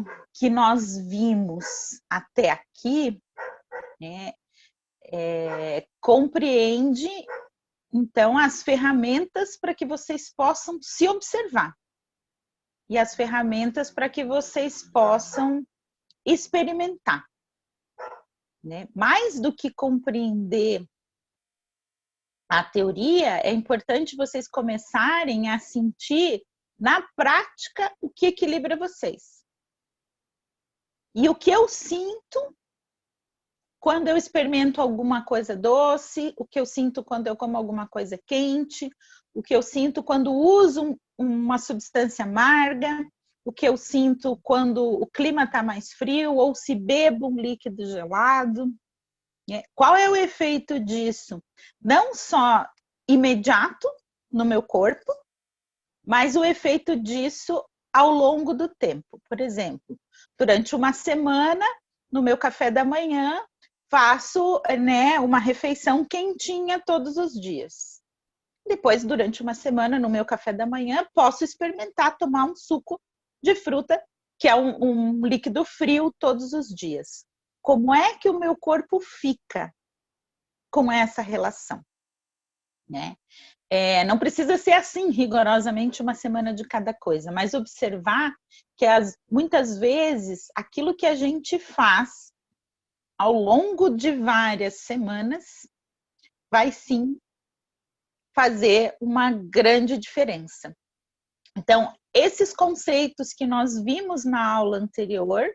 tudo que nós vimos até aqui, né, compreende, então, as ferramentas para que vocês possam se observar e as ferramentas para que vocês possam experimentar, né? Mais do que compreender a teoria, é importante vocês começarem a sentir na prática o que equilibra vocês. E o que eu sinto quando eu experimento alguma coisa doce, o que eu sinto quando eu como alguma coisa quente, o que eu sinto quando uso uma substância amarga, o que eu sinto quando o clima está mais frio ou se bebo um líquido gelado. Qual é o efeito disso? Não só imediato no meu corpo, mas o efeito disso ao longo do tempo. Por exemplo, durante uma semana, no meu café da manhã, faço, né, uma refeição quentinha todos os dias. Depois, durante uma semana, no meu café da manhã, posso experimentar tomar um suco de fruta, que é um líquido frio todos os dias. Como é que o meu corpo fica com essa relação, né? Não precisa ser assim, rigorosamente, uma semana de cada coisa, mas observar que muitas vezes aquilo que a gente faz ao longo de várias semanas vai sim fazer uma grande diferença. Então, esses conceitos que nós vimos na aula anterior,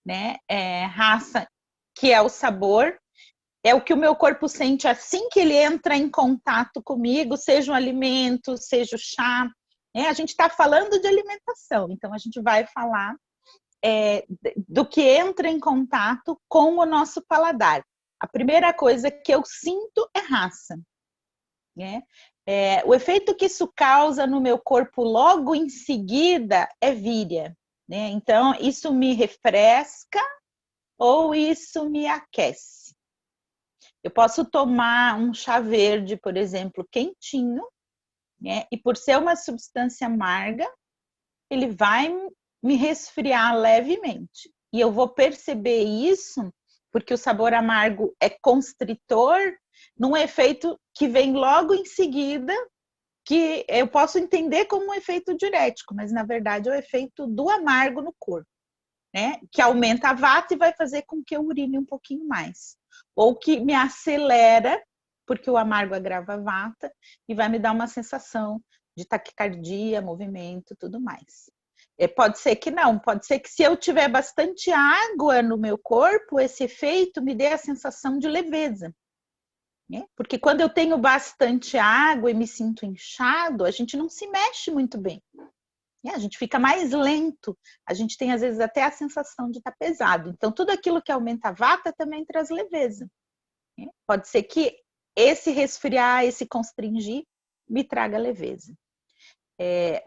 né, raça, que é o sabor, é o que o meu corpo sente assim que ele entra em contato comigo, seja um alimento, seja o chá. A gente está falando de alimentação, então a gente vai falar do que entra em contato com o nosso paladar. A primeira coisa que eu sinto é raça, né? O efeito que isso causa no meu corpo logo em seguida é víria, né? Então, isso me refresca ou isso me aquece. Eu posso tomar um chá verde, por exemplo, quentinho, né? E por ser uma substância amarga, ele vai me resfriar levemente. E eu vou perceber isso porque o sabor amargo é constritor, num efeito que vem logo em seguida, que eu posso entender como um efeito diurético, mas na verdade é o efeito do amargo no corpo, né? Que aumenta a vata e vai fazer com que eu urine um pouquinho mais. Ou que me acelera, porque o amargo agrava a vata, e vai me dar uma sensação de taquicardia, movimento, tudo mais. Pode ser que não, pode ser que se eu tiver bastante água no meu corpo, esse efeito me dê a sensação de leveza. Né? Porque quando eu tenho bastante água e me sinto inchado, a gente não se mexe muito bem. A gente fica mais lento, a gente tem às vezes até a sensação de estar pesado. Então, tudo aquilo que aumenta a vata também traz leveza. Pode ser que esse resfriar, esse constringir, me traga leveza.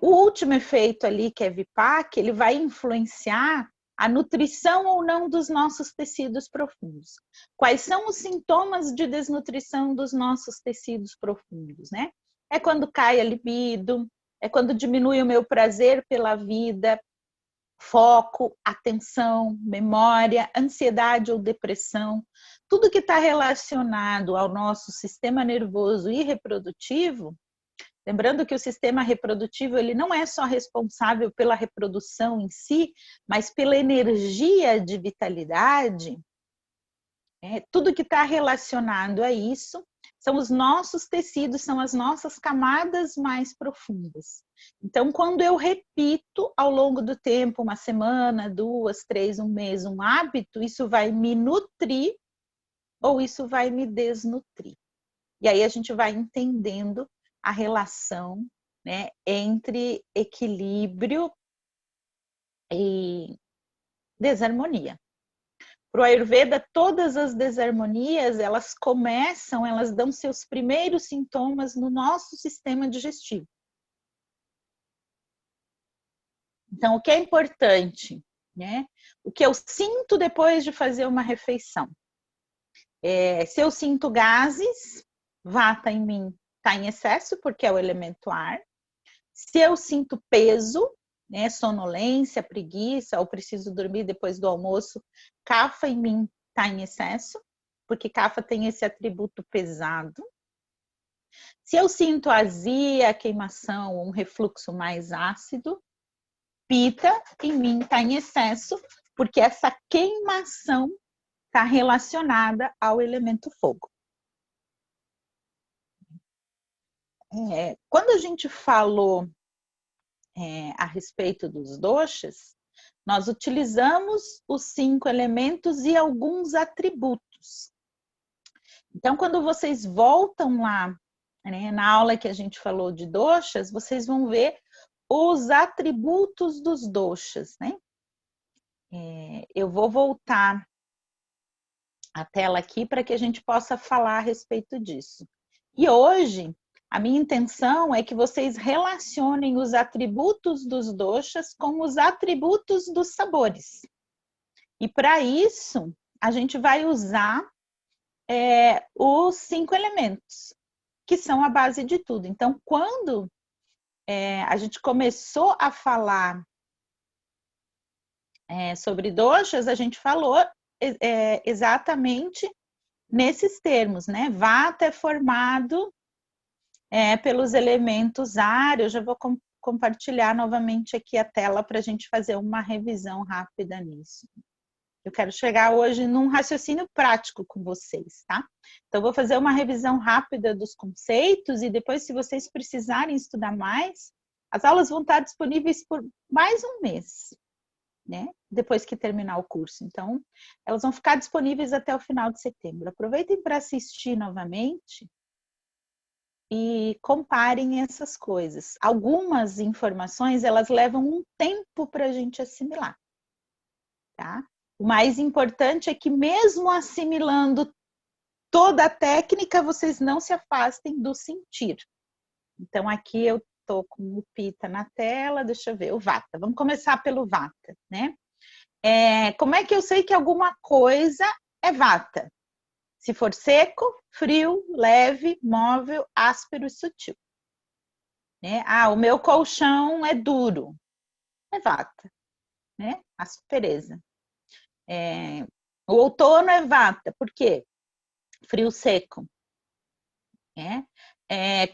O último efeito ali, que é Vipac, ele vai influenciar a nutrição ou não dos nossos tecidos profundos. Quais são os sintomas de desnutrição dos nossos tecidos profundos, né? É quando cai a libido, é quando diminui o meu prazer pela vida, foco, atenção, memória, ansiedade ou depressão. Tudo que está relacionado ao nosso sistema nervoso e reprodutivo. Lembrando que o sistema reprodutivo ele não é só responsável pela reprodução em si, mas pela energia de vitalidade. Tudo que está relacionado a isso são os nossos tecidos, são as nossas camadas mais profundas. Então, quando eu repito ao longo do tempo, uma semana, 2, 3, um mês, um hábito, isso vai me nutrir ou isso vai me desnutrir. E aí a gente vai entendendo a relação, né, entre equilíbrio e desarmonia. Para o Ayurveda, todas as desarmonias, elas dão seus primeiros sintomas no nosso sistema digestivo. Então, o que é importante, né? O que eu sinto depois de fazer uma refeição? Se eu sinto gases, vata em mim está em excesso, porque é o elemento ar. Se eu sinto peso, né? Sonolência, preguiça, ou preciso dormir depois do almoço. Kapha em mim está em excesso, porque Kapha tem esse atributo pesado. Se eu sinto azia, queimação, um refluxo mais ácido, Pitta em mim está em excesso, porque essa queimação está relacionada ao elemento fogo. Quando a gente falou a respeito dos doshas, nós utilizamos os 5 elementos e alguns atributos. Então, quando vocês voltam lá, né, na aula que a gente falou de doshas, vocês vão ver os atributos dos doshas, né? Eu vou voltar a tela aqui para que a gente possa falar a respeito disso. E hoje, a minha intenção é que vocês relacionem os atributos dos doshas com os atributos dos sabores. E para isso, a gente vai usar os 5 elementos, que são a base de tudo. Então, quando a gente começou a falar sobre doshas, a gente falou exatamente nesses termos, né? Vata é formado pelos elementos ar. Eu já vou compartilhar novamente aqui a tela para a gente fazer uma revisão rápida nisso. Eu quero chegar hoje num raciocínio prático com vocês, tá? Então, vou fazer uma revisão rápida dos conceitos e depois, se vocês precisarem estudar mais, as aulas vão estar disponíveis por mais um mês, né? Depois que terminar o curso. Então, elas vão ficar disponíveis até o final de setembro. Aproveitem para assistir novamente e comparem essas coisas. Algumas informações, elas levam um tempo para a gente assimilar, tá? O mais importante é que mesmo assimilando toda a técnica, vocês não se afastem do sentir. Então, aqui eu estou com o Pitta na tela, deixa eu ver, o Vata. Vamos começar pelo Vata, né? Como é que eu sei que alguma coisa é Vata? Se for seco, frio, leve, móvel, áspero e sutil. Né? O meu colchão é duro. É Vata, né? Aspereza. O outono é Vata, por quê? Frio seco.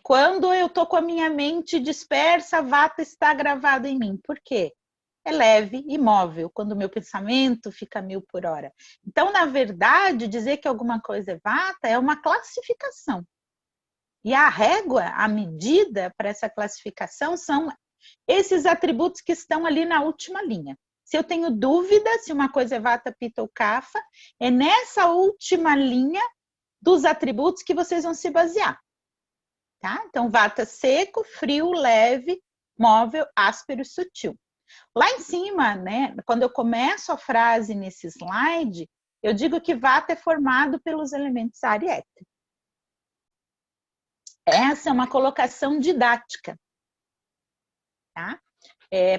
Quando eu estou com a minha mente dispersa, Vata está gravado em mim. Por quê? É leve e móvel, quando o meu pensamento fica 1000 por hora. Então, na verdade, dizer que alguma coisa é Vata é uma classificação. E a régua, a medida para essa classificação são esses atributos que estão ali na última linha. Se eu tenho dúvida se uma coisa é Vata, Pitta ou Kapha, é nessa última linha dos atributos que vocês vão se basear. Tá? Então, Vata seco, frio, leve, móvel, áspero e sutil. Lá em cima, né, quando eu começo a frase nesse slide, eu digo que Vata é formado pelos elementos ar e éter. Essa é uma colocação didática, tá?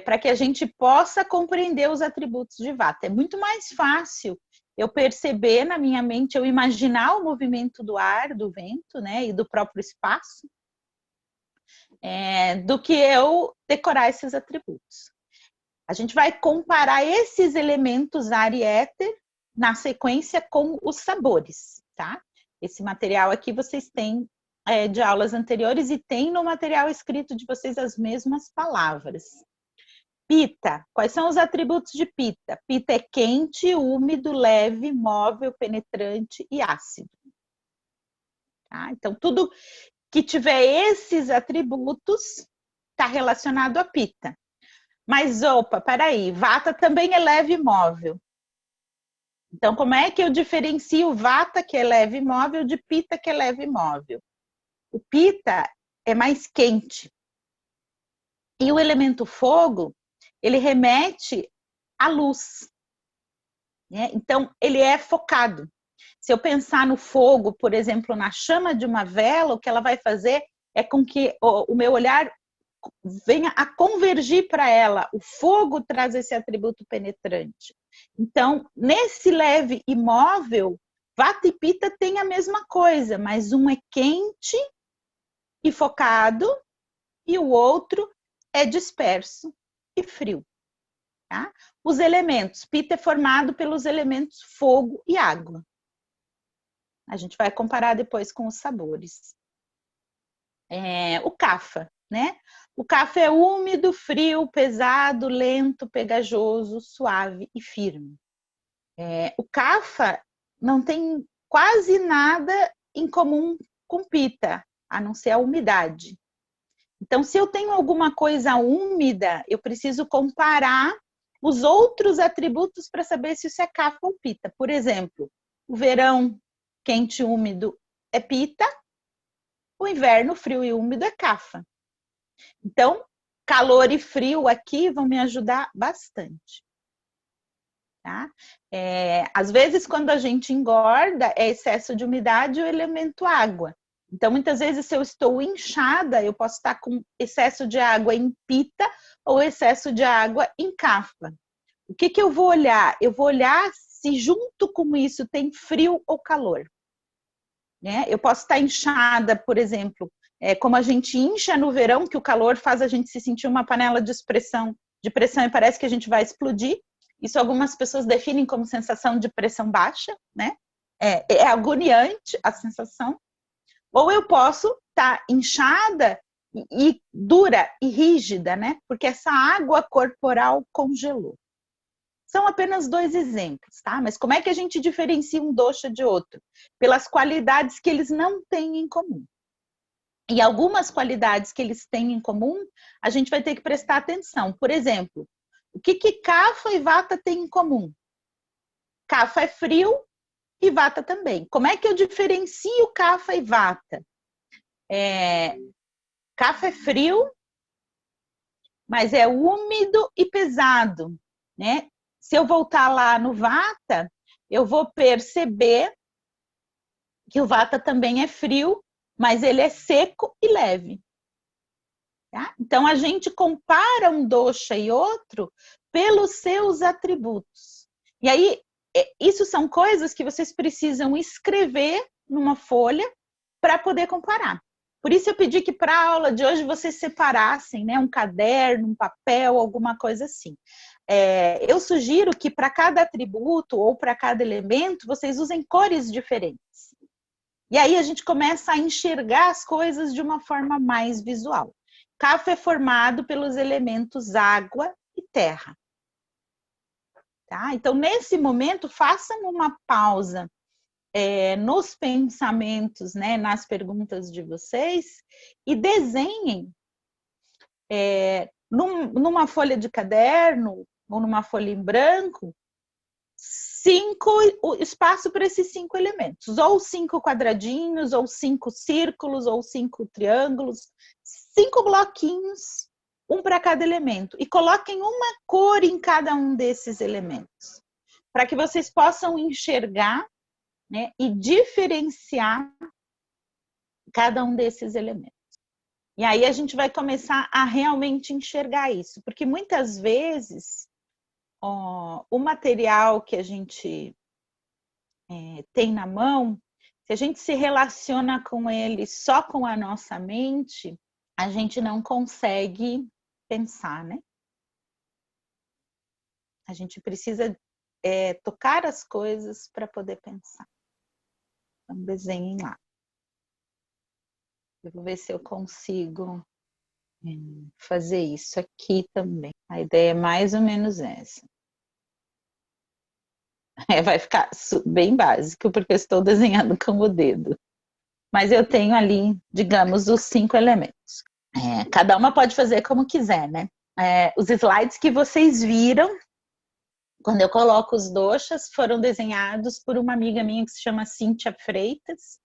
Para que a gente possa compreender os atributos de Vata. É muito mais fácil eu perceber na minha mente, eu imaginar o movimento do ar, do vento, né, e do próprio espaço, do que eu decorar esses atributos. A gente vai comparar esses elementos ar e éter na sequência com os sabores, tá? Esse material aqui vocês têm de aulas anteriores e tem no material escrito de vocês as mesmas palavras. Pitta, quais são os atributos de Pitta? Pitta é quente, úmido, leve, móvel, penetrante e ácido. Tá? Então, tudo que tiver esses atributos está relacionado a Pitta. Mas, peraí, Vata também é leve e móvel. Então, como é que eu diferencio Vata, que é leve e móvel, de Pitta, que é leve e móvel? O Pitta é mais quente. E o elemento fogo, ele remete à luz. Né? Então, ele é focado. Se eu pensar no fogo, por exemplo, na chama de uma vela, o que ela vai fazer é com que o meu olhar venha a convergir para ela. O fogo traz esse atributo penetrante. Então, nesse leve e móvel, Vata e Pitta têm a mesma coisa, mas um é quente e focado e o outro é disperso e frio. Tá? Os elementos, pita é formado pelos elementos fogo e água. A gente vai comparar depois com os sabores. O Kapha, né? O Kapha é úmido, frio, pesado, lento, pegajoso, suave e firme. O Kapha não tem quase nada em comum com pita, a não ser a umidade. Então, se eu tenho alguma coisa úmida, eu preciso comparar os outros atributos para saber se isso é Kapha ou pita. Por exemplo, o verão quente e úmido é pita, o inverno frio e úmido é Kapha. Então, calor e frio aqui vão me ajudar bastante. Tá? Às vezes, quando a gente engorda, é excesso de umidade ou elemento água. Então, muitas vezes, se eu estou inchada, eu posso estar com excesso de água em pita ou excesso de água em Kapha. O que eu vou olhar? Eu vou olhar se junto com isso tem frio ou calor. Né? Eu posso estar inchada, por exemplo, como a gente incha no verão, que o calor faz a gente se sentir uma panela de pressão e parece que a gente vai explodir. Isso algumas pessoas definem como sensação de pressão baixa, né? É agoniante a sensação. Ou eu posso estar inchada e dura e rígida, né? Porque essa água corporal congelou. São apenas 2 exemplos, tá? Mas como é que a gente diferencia um dosha de outro? Pelas qualidades que eles não têm em comum. E algumas qualidades que eles têm em comum, a gente vai ter que prestar atenção. Por exemplo, o que Kapha e Vata têm em comum? Kapha é frio e Vata também. Como é que eu diferencio Kapha e Vata? Kapha é frio, mas é úmido e pesado, né? Se eu voltar lá no Vata, eu vou perceber que o Vata também é frio, mas ele é seco e leve. Tá? Então, a gente compara um dosha e outro pelos seus atributos. E aí, isso são coisas que vocês precisam escrever numa folha para poder comparar. Por isso eu pedi que para a aula de hoje vocês separassem, né, um caderno, um papel, alguma coisa assim. Eu sugiro que para cada atributo ou para cada elemento vocês usem cores diferentes. E aí a gente começa a enxergar as coisas de uma forma mais visual. Kapha é formado pelos elementos água e terra. Tá? Então, nesse momento, façam uma pausa nos pensamentos, né, nas perguntas de vocês e desenhem numa folha de caderno ou numa folha em branco espaço para esses 5 elementos, ou 5 quadradinhos, ou 5 círculos, ou 5 triângulos, 5 bloquinhos, um para cada elemento, e coloquem uma cor em cada um desses elementos, para que vocês possam enxergar, né, e diferenciar cada um desses elementos. E aí a gente vai começar a realmente enxergar isso, porque muitas vezes o material que a gente tem na mão, se a gente se relaciona com ele só com a nossa mente, a gente não consegue pensar, né? A gente precisa tocar as coisas para poder pensar. Então, desenhem lá. Eu vou ver se eu consigo fazer isso aqui também. A ideia é mais ou menos essa. Vai ficar bem básico, porque eu estou desenhando com o dedo. Mas eu tenho ali, digamos, os 5 elementos. Cada uma pode fazer como quiser, né? Os slides que vocês viram, quando eu coloco os doshas, foram desenhados por uma amiga minha que se chama Cíntia Freitas,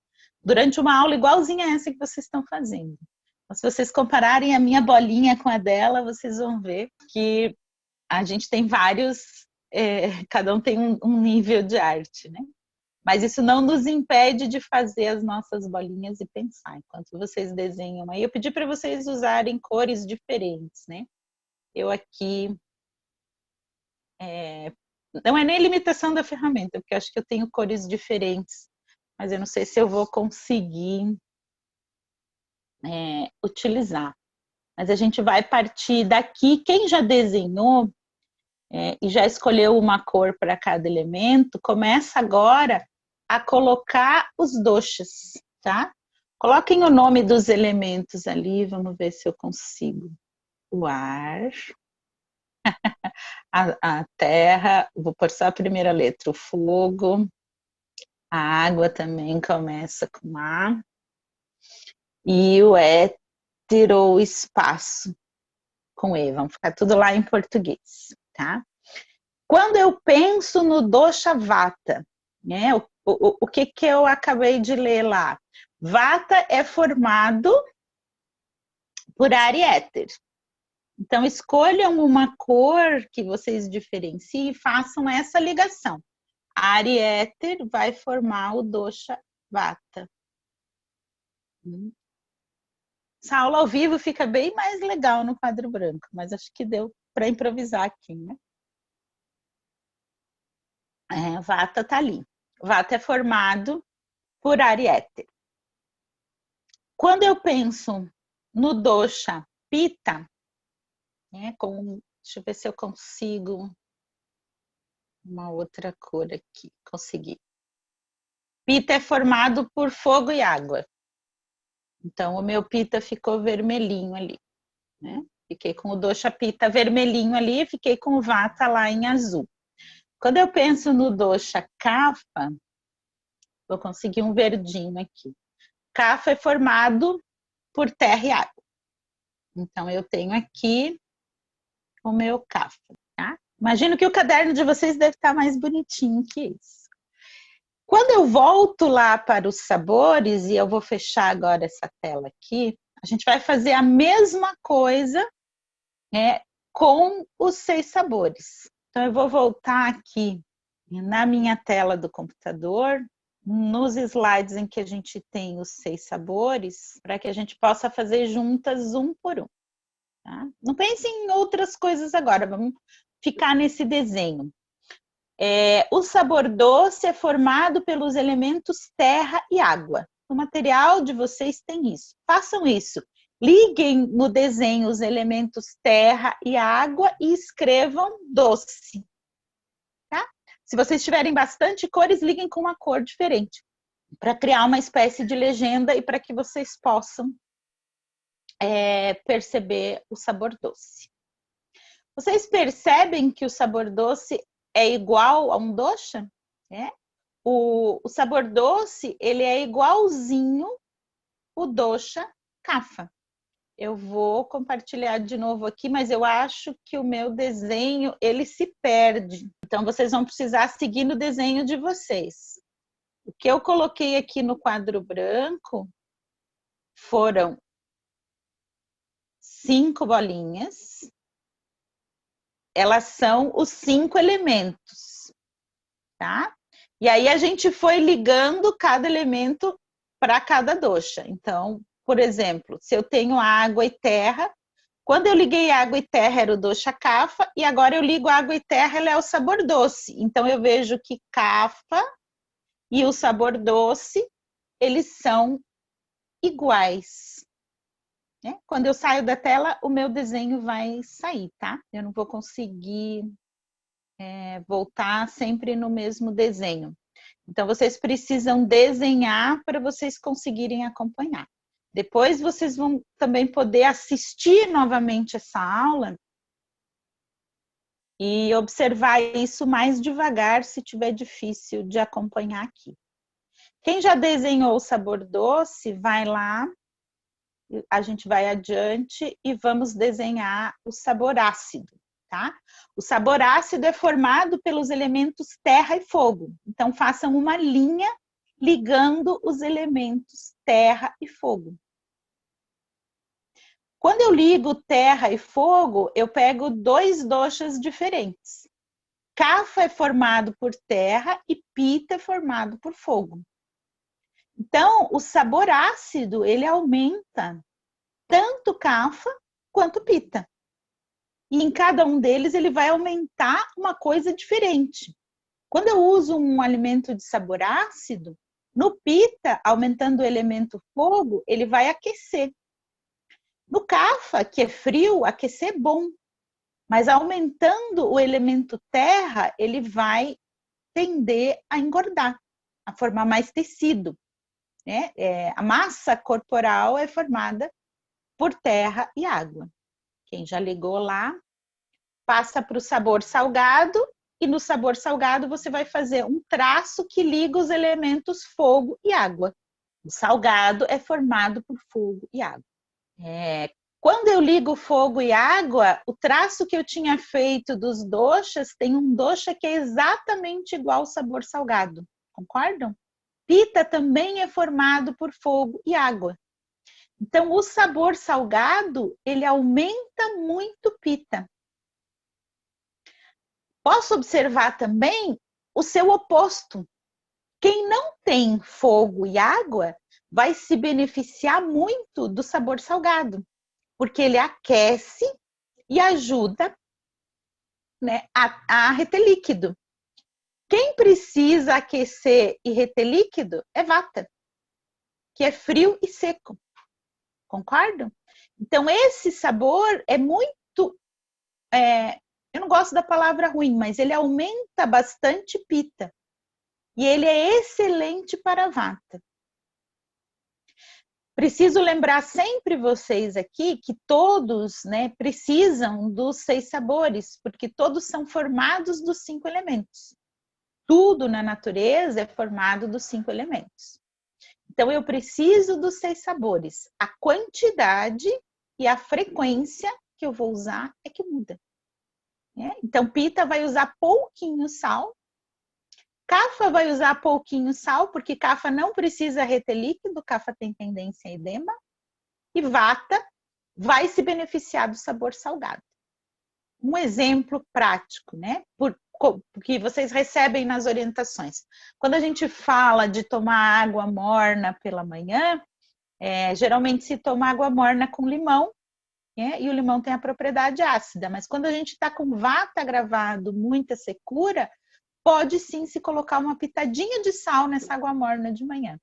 durante uma aula igualzinha a essa que vocês estão fazendo. Então, se vocês compararem a minha bolinha com a dela, vocês vão ver que a gente tem vários, cada um tem um nível de arte, né? Mas isso não nos impede de fazer as nossas bolinhas e pensar. Enquanto vocês desenham aí, eu pedi para vocês usarem cores diferentes, né? Eu aqui... não é nem limitação da ferramenta, porque eu acho que eu tenho cores diferentes, mas eu não sei se eu vou conseguir utilizar. Mas a gente vai partir daqui. Quem já desenhou e já escolheu uma cor para cada elemento, começa agora a colocar os doshas, tá? Coloquem o nome dos elementos ali, vamos ver se eu consigo. O ar, a terra, vou pôr só a primeira letra, o fogo, a água também começa com A, e o éter ou espaço com E, vamos ficar tudo lá em português, tá? Quando eu penso no dosha vata, né, o que eu acabei de ler lá? Vata é formado por ar e éter. Então, escolham uma cor que vocês diferenciem e façam essa ligação. Ar e éter vai formar o dosha vata. Essa aula ao vivo fica bem mais legal no quadro branco, mas acho que deu para improvisar aqui, né? Vata está ali. Vata é formado por ar e éter. Quando eu penso no dosha Pitta, deixa eu ver se eu consigo uma outra cor aqui. Consegui. Pitta é formado por fogo e água. Então, o meu Pitta ficou vermelhinho ali, né? Fiquei com o dosha Pitta vermelhinho ali, fiquei com o Vata lá em azul. Quando eu penso no dosha Kapha, vou conseguir um verdinho aqui. Kapha é formado por terra e água. Então, eu tenho aqui o meu Kapha, tá? Imagino que o caderno de vocês deve estar mais bonitinho que isso. Quando eu volto lá para os sabores, e eu vou fechar agora essa tela aqui, a gente vai fazer a mesma coisa com os 6 sabores. Então, eu vou voltar aqui na minha tela do computador, nos slides em que a gente tem os 6 sabores, para que a gente possa fazer juntas um por um. Tá? Não pense em outras coisas agora, vamos ficar nesse desenho. O sabor doce é formado pelos elementos terra e água. O material de vocês tem isso. Façam isso. Liguem no desenho os elementos terra e água e escrevam doce. Tá? Se vocês tiverem bastante cores, liguem com uma cor diferente, para criar uma espécie de legenda e para que vocês possam perceber o sabor doce. Vocês percebem que o sabor doce é igual a um dosha? O sabor doce, ele é igualzinho o dosha kapha. Eu vou compartilhar de novo aqui, mas eu acho que o meu desenho, ele se perde. Então, vocês vão precisar seguir no desenho de vocês. O que eu coloquei aqui no quadro branco foram 5 bolinhas. Elas são os 5 elementos, tá? E aí a gente foi ligando cada elemento para cada dosha. Então, por exemplo, se eu tenho água e terra, quando eu liguei água e terra era o dosha kapha, e agora eu ligo água e terra, ela é o sabor doce. Então eu vejo que kapha e o sabor doce, eles são iguais. Quando eu saio da tela, o meu desenho vai sair, tá? Eu não vou conseguir voltar sempre no mesmo desenho. Então, vocês precisam desenhar para vocês conseguirem acompanhar. Depois, vocês vão também poder assistir novamente essa aula e observar isso mais devagar, se tiver difícil de acompanhar aqui. Quem já desenhou o sabor doce, vai lá, a gente vai adiante e vamos desenhar o sabor ácido. Tá? O sabor ácido é formado pelos elementos terra e fogo. Então, façam uma linha ligando os elementos terra e fogo. Quando eu ligo terra e fogo, eu pego 2 doshas diferentes. Kapha é formado por terra e Pitta é formado por fogo. Então, o sabor ácido, ele aumenta tanto Kapha quanto Pitta. E em cada um deles ele vai aumentar uma coisa diferente. Quando eu uso um alimento de sabor ácido, no Pitta, aumentando o elemento fogo, ele vai aquecer. No Kapha, que é frio, aquecer é bom, mas aumentando o elemento terra, ele vai tender a engordar, a formar mais tecido, né? A massa corporal é formada por terra e água. Quem já ligou lá, passa para o sabor salgado, e no sabor salgado você vai fazer um traço que liga os elementos fogo e água. O salgado é formado por fogo e água. Quando eu ligo fogo e água, o traço que eu tinha feito dos doshas, tem um dosha que é exatamente igual ao sabor salgado. Concordam? Pita também é formado por fogo e água. Então, o sabor salgado, ele aumenta muito pita. Posso observar também o seu oposto. Quem não tem fogo e água vai se beneficiar muito do sabor salgado, porque ele aquece e ajuda, né, a reter líquido. Quem precisa aquecer e reter líquido é vata, que é frio e seco. Concordam? Então, esse sabor é muito... eu não gosto da palavra ruim, mas ele aumenta bastante pita. E ele é excelente para vata. Preciso lembrar sempre vocês aqui que todos, né, precisam dos 6 sabores, porque todos são formados dos 5 elementos. Tudo na natureza é formado dos 5 elementos. Então, eu preciso dos 6 sabores. A quantidade e a frequência que eu vou usar é que muda. Né? Então, Pita vai usar pouquinho sal. Kapha vai usar pouquinho sal, porque Kapha não precisa reter líquido, Kapha tem tendência a edema. E Vata vai se beneficiar do sabor salgado. Um exemplo prático, né? Porque vocês recebem nas orientações. Quando a gente fala de tomar água morna pela manhã, geralmente se toma água morna com limão, né? E o limão tem a propriedade ácida, mas quando a gente está com vata agravado, muita secura, pode sim se colocar uma pitadinha de sal nessa água morna de manhã.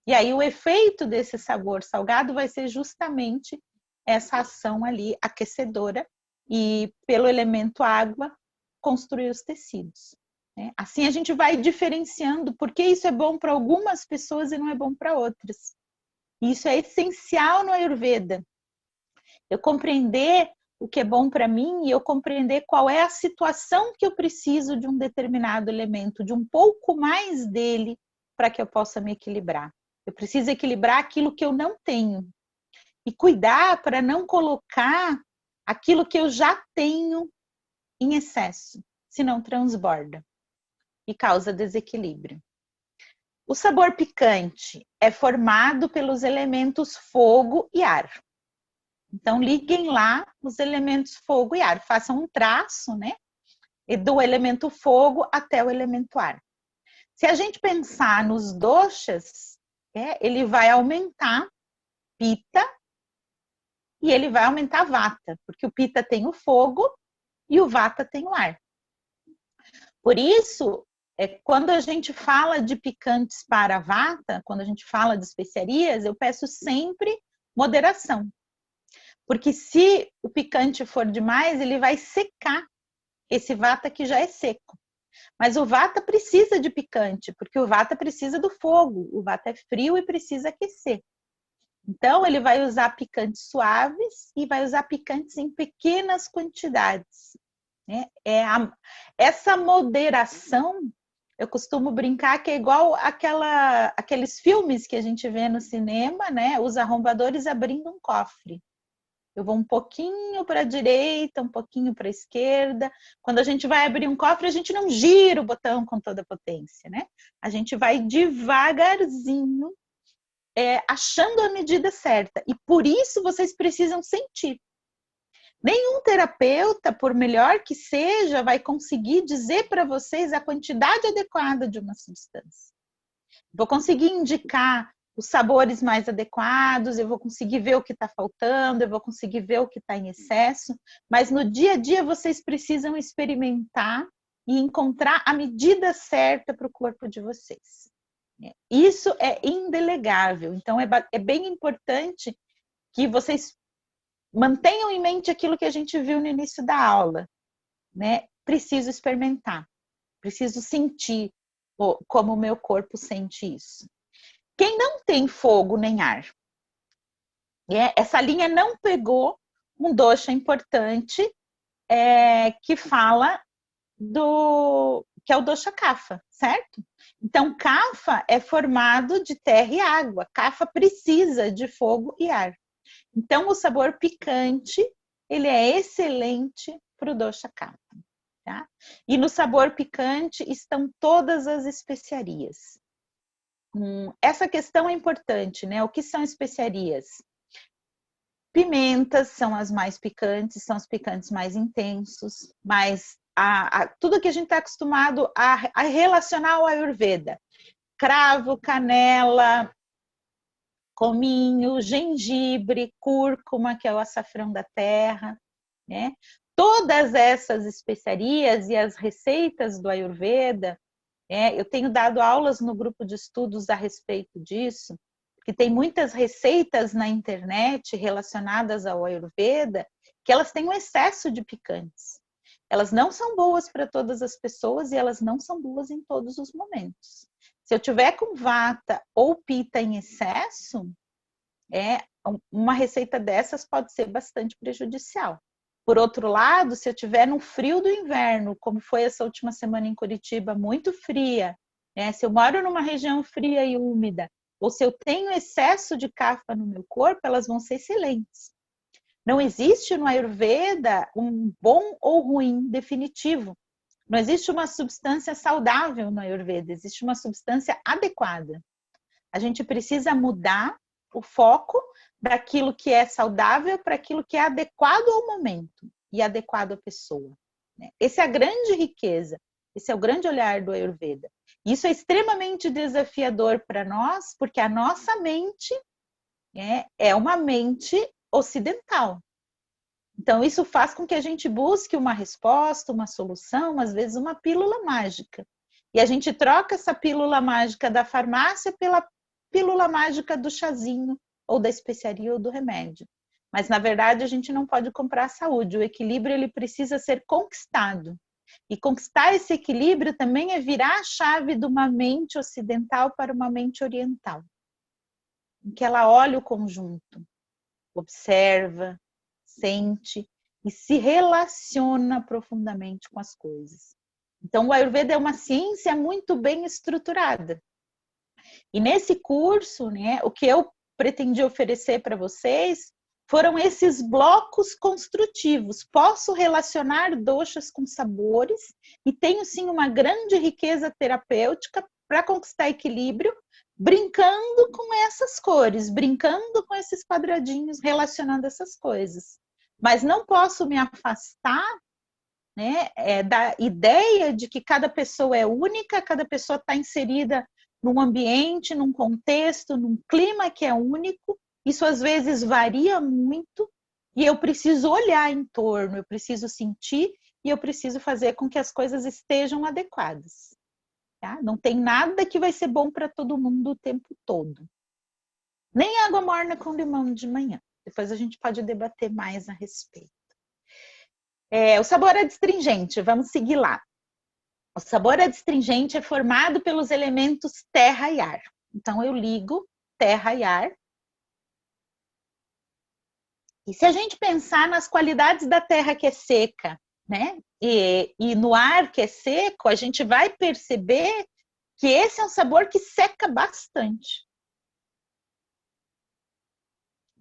E aí o efeito desse sabor salgado vai ser justamente essa ação ali aquecedora e pelo elemento água construir os tecidos. Né? Assim a gente vai diferenciando porque isso é bom para algumas pessoas e não é bom para outras. Isso é essencial no Ayurveda. Eu compreender o que é bom para mim e eu compreender qual é a situação que eu preciso de um determinado elemento, de um pouco mais dele para que eu possa me equilibrar. Eu preciso equilibrar aquilo que eu não tenho e cuidar para não colocar aquilo que eu já tenho em excesso, senão transborda e causa desequilíbrio. O sabor picante é formado pelos elementos fogo e ar. Então, liguem lá os elementos fogo e ar. Façam um traço, né? Do elemento fogo até o elemento ar. Se a gente pensar nos doshas, ele vai aumentar pita e ele vai aumentar vata, porque o pita tem o fogo e o vata tem o ar. Por isso, quando a gente fala de picantes para vata, quando a gente fala de especiarias, eu peço sempre moderação. Porque se o picante for demais, ele vai secar esse vata que já é seco. Mas o vata precisa de picante, porque o vata precisa do fogo. O vata é frio e precisa aquecer. Então, ele vai usar picantes suaves e vai usar picantes em pequenas quantidades. Né? Essa moderação, eu costumo brincar que é igual aqueles filmes que a gente vê no cinema, né? Os arrombadores abrindo um cofre. Eu vou um pouquinho para a direita, um pouquinho para a esquerda. Quando a gente vai abrir um cofre, a gente não gira o botão com toda a potência, né? A gente vai devagarzinho, achando a medida certa. E por isso vocês precisam sentir. Nenhum terapeuta, por melhor que seja, vai conseguir dizer para vocês a quantidade adequada de uma substância. Vou conseguir indicar os sabores mais adequados, eu vou conseguir ver o que está faltando, eu vou conseguir ver o que está em excesso, mas no dia a dia vocês precisam experimentar e encontrar a medida certa para o corpo de vocês. Isso é indelegável, então é bem importante que vocês mantenham em mente aquilo que a gente viu no início da aula, né? Preciso experimentar, preciso sentir como o meu corpo sente isso. Quem não tem fogo nem ar, essa linha não pegou um dosha importante que fala que é o dosha kapha, certo? Então, kapha é formado de terra e água. Kapha precisa de fogo e ar. Então, o sabor picante, ele é excelente para o dosha kapha. Tá? E no sabor picante estão todas as especiarias. Essa questão é importante, né? O que são especiarias? Pimentas são as mais picantes, são os picantes mais intensos, mas tudo que a gente está acostumado a relacionar ao Ayurveda. Cravo, canela, cominho, gengibre, cúrcuma, que é o açafrão da terra, né? Todas essas especiarias e as receitas do Ayurveda, eu tenho dado aulas no grupo de estudos a respeito disso, que tem muitas receitas na internet relacionadas ao Ayurveda, que elas têm um excesso de picantes. Elas não são boas para todas as pessoas e elas não são boas em todos os momentos. Se eu tiver com vata ou pita em excesso, uma receita dessas pode ser bastante prejudicial. Por outro lado, se eu tiver no frio do inverno, como foi essa última semana em Curitiba, muito fria, se eu moro numa região fria e úmida, ou se eu tenho excesso de kapha no meu corpo, elas vão ser excelentes. Não existe no Ayurveda um bom ou ruim definitivo. Não existe uma substância saudável no Ayurveda, existe uma substância adequada. A gente precisa mudar o foco daquilo que é saudável para aquilo que é adequado ao momento e adequado à pessoa. Essa é a grande riqueza, esse é o grande olhar do Ayurveda. Isso é extremamente desafiador para nós, porque a nossa mente é uma mente ocidental. Então, isso faz com que a gente busque uma resposta, uma solução, às vezes uma pílula mágica. E a gente troca essa pílula mágica da farmácia pela pílula mágica do chazinho, ou da especiaria ou do remédio. Mas, na verdade, a gente não pode comprar a saúde. O equilíbrio ele precisa ser conquistado. E conquistar esse equilíbrio também é virar a chave de uma mente ocidental para uma mente oriental. Em que ela olha o conjunto, observa, sente e se relaciona profundamente com as coisas. Então, o Ayurveda é uma ciência muito bem estruturada. E nesse curso, o que eu pretendi oferecer para vocês foram esses blocos construtivos. Posso relacionar doshas com sabores e tenho sim uma grande riqueza terapêutica para conquistar equilíbrio, brincando com essas cores, brincando com esses quadradinhos, relacionando essas coisas. Mas não posso me afastar da ideia de que cada pessoa é única, cada pessoa está inserida num ambiente, num contexto, num clima que é único. Isso às vezes varia muito e eu preciso olhar em torno, eu preciso sentir e eu preciso fazer com que as coisas estejam adequadas. Tá? Não tem nada que vai ser bom para todo mundo o tempo todo. Nem água morna com limão de manhã. Depois a gente pode debater mais a respeito. O sabor adstringente, vamos seguir lá. O sabor adstringente é formado pelos elementos terra e ar. Então, eu ligo terra e ar. E se a gente pensar nas qualidades da terra que é seca, e no ar que é seco, a gente vai perceber que esse é um sabor que seca bastante.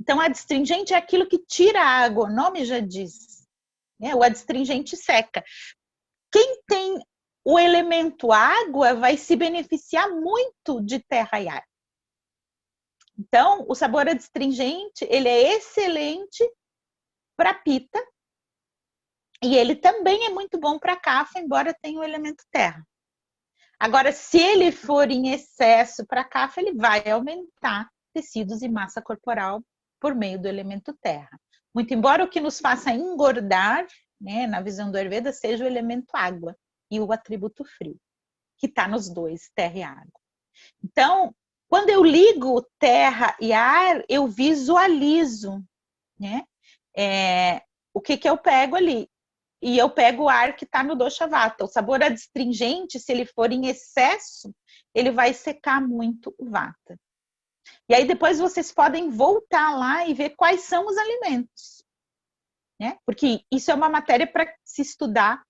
Então, adstringente é aquilo que tira a água, o nome já diz. O adstringente seca. Quem tem o elemento água vai se beneficiar muito de terra e ar. Então, o sabor adstringente, ele é excelente para pita e ele também é muito bom para kapha, embora tenha o elemento terra. Agora, se ele for em excesso para kapha, ele vai aumentar tecidos e massa corporal por meio do elemento terra. Muito embora o que nos faça engordar, na visão do Ayurveda, seja o elemento água e o atributo frio, que está nos dois, terra e água. Então, quando eu ligo terra e ar, eu visualizo, o que eu pego ali? E eu pego o ar que está no dosha vata. O sabor adstringente, se ele for em excesso, ele vai secar muito o vata. E aí depois vocês podem voltar lá e ver quais são os alimentos, né? Porque isso é uma matéria para se estudar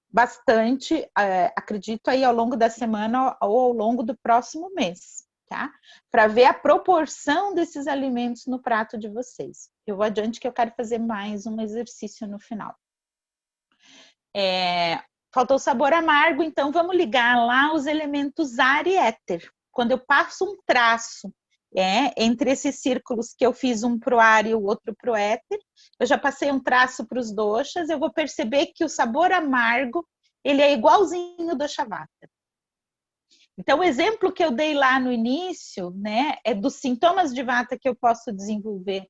bastante, acredito aí ao longo da semana ou ao longo do próximo mês, tá? Para ver a proporção desses alimentos no prato de vocês. Eu vou adiante que eu quero fazer mais um exercício no final. Faltou o sabor amargo, então vamos ligar lá os elementos ar e éter. Quando eu passo um traço entre esses círculos que eu fiz um para o ar e o outro para o éter, eu já passei um traço para os doshas, eu vou perceber que o sabor amargo ele é igualzinho do dosha vata. Então, o exemplo que eu dei lá no início, né, é dos sintomas de vata que eu posso desenvolver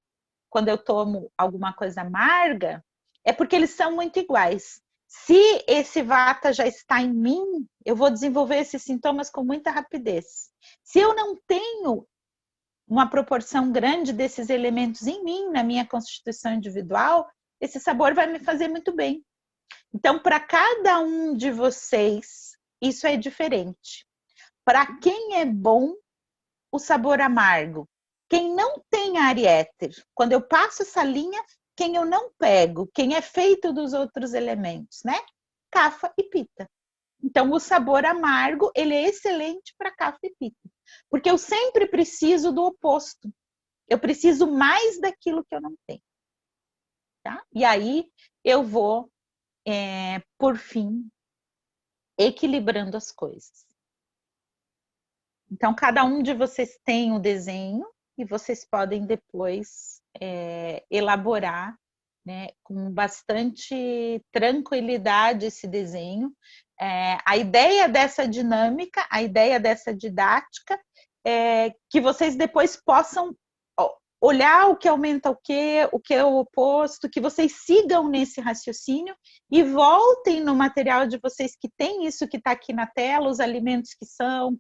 quando eu tomo alguma coisa amarga, é porque eles são muito iguais. Se esse vata já está em mim, eu vou desenvolver esses sintomas com muita rapidez. Se eu não tenho uma proporção grande desses elementos em mim, na minha constituição individual, esse sabor vai me fazer muito bem. Então, para cada um de vocês, isso é diferente. Para quem é bom, o sabor amargo. Quem não tem ar e éter, quando eu passo essa linha, quem eu não pego, quem é feito dos outros elementos, né? Kapha e Pitta. Então, o sabor amargo, ele é excelente para Kapha e Pitta. Porque eu sempre preciso do oposto. Eu preciso mais daquilo que eu não tenho. Tá? E aí, eu vou, por fim, equilibrando as coisas. Então, cada um de vocês tem o desenho e vocês podem depois elaborar, né, com bastante tranquilidade esse desenho. A ideia dessa dinâmica, a ideia dessa didática, é que vocês depois possam olhar o que aumenta o que é o oposto, que vocês sigam nesse raciocínio e voltem no material de vocês que tem isso que está aqui na tela, os alimentos